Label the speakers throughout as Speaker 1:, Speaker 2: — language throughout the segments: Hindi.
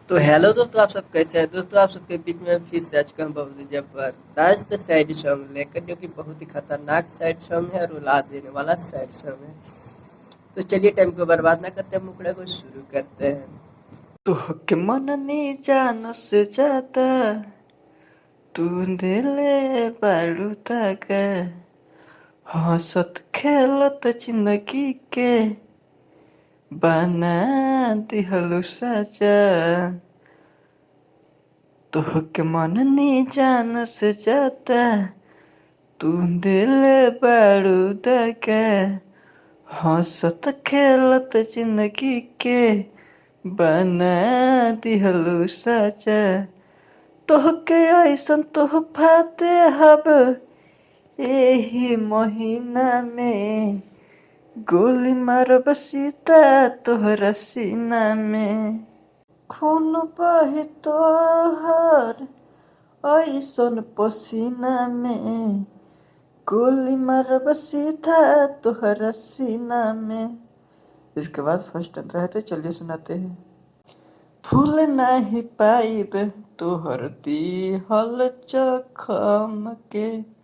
Speaker 1: तो हेलो दोस्तों, आप सब कैसे हैं? दोस्तों, आप सबके बीच में फिर से आज का हम बहुत ही जबरदस्त सैड सॉन्ग लेकर, जो कि बहुत ही खतरनाक सैड सॉन्ग है और रुला देने वाला सैड सॉन्ग है। तो चलिए टाइम को बर्बाद ना करते, मुकड़ा को शुरू करते हैं।
Speaker 2: तो के मननी जान से ज्यादा तू दिले बारू तक हंसत खेलत जिंदगी के बना दिहलु सजा। तो के मननी जान से ज्यादा तू दिले बारू तक हंसत खेलत जिंदगी के बना दिहलु सजा। तोहके ऐसन तोहफा देहब एही महीना में गोली मारब सीता तोहरा सीना में खून बही तोहर ऐसन पसीना में गोली मारब सीधा तोहरा सीना में। इसके बाद फर्स्ट अंतरा है, तो चलिए सुनाते हैं। फूल नाही पाइब तोहर दिहल जखम के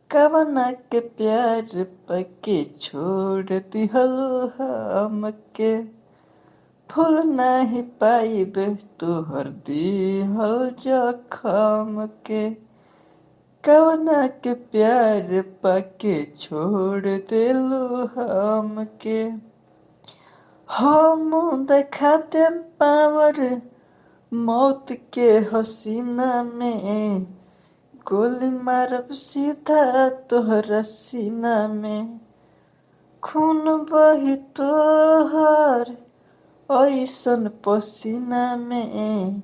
Speaker 2: कवना के प्यार पके छोड़ दिहलु हमके। फूल नाही पाइब तोहर दिहल जखम के कवना के प्यार पके छोड़ दिलु हमके। हम देखा देम पावर मौत के हसीना में गोली मारब सीधा तोहरा सीना में खून बही तोहर ऐसन पसीना में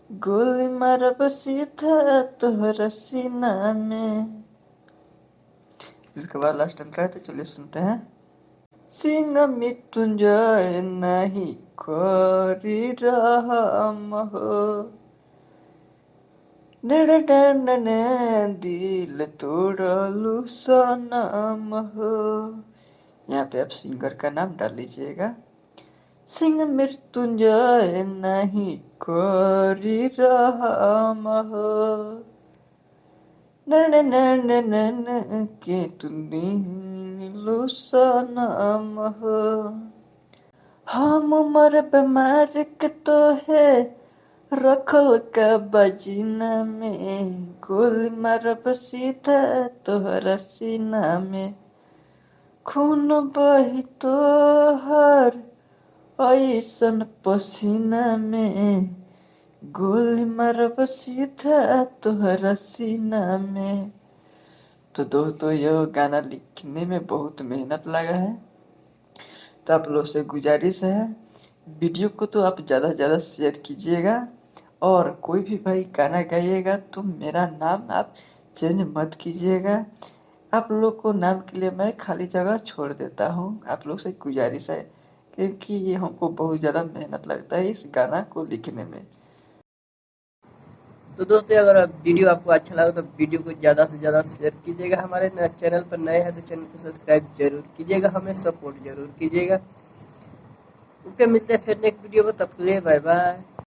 Speaker 2: गोली मारब सीधा तोहरा सीना में। इसके बाद लास्ट अंतरा है, तो चलिए सुनते हैं। सिंह मृत्युंजय नहीं करी रहम हो दिल तोड़लू सनम हो। यहाँ पे आप सिंगर का नाम डाल लीजिएगा। सिंह मृत्युंजय नहीं करी रहम हो के तुलू सनम हो। हम मर बीमार के तो है रखल का बजीना में गोली मारब सीधा तोहरा सीना में खून बही तोहर ऐसन पसीना में गोली मारब सीधा तोहरा सीना में। तो दोस्तों, यह गाना लिखने में बहुत मेहनत लगा है, तो आप लोग से गुजारिश है वीडियो को तो आप ज़्यादा से ज़्यादा शेयर कीजिएगा। और कोई भी भाई गाना गाइएगा तो मेरा नाम आप चेंज मत कीजिएगा। आप लोग को नाम के लिए मैं खाली जगह छोड़ देता हूँ। आप लोग से गुजारिश है, क्योंकि ये हमको बहुत ज़्यादा मेहनत लगता है इस गाना को लिखने में।
Speaker 1: तो दोस्तों, अगर वीडियो आपको अच्छा लगा तो वीडियो को ज़्यादा से ज़्यादा शेयर कीजिएगा। हमारे चैनल पर नए हैं तो चैनल को सब्सक्राइब जरूर कीजिएगा, हमें सपोर्ट जरूर कीजिएगा। ओके, मिलते हैं फिर नेक्स्ट वीडियो में, तब के लिए बाय बाय।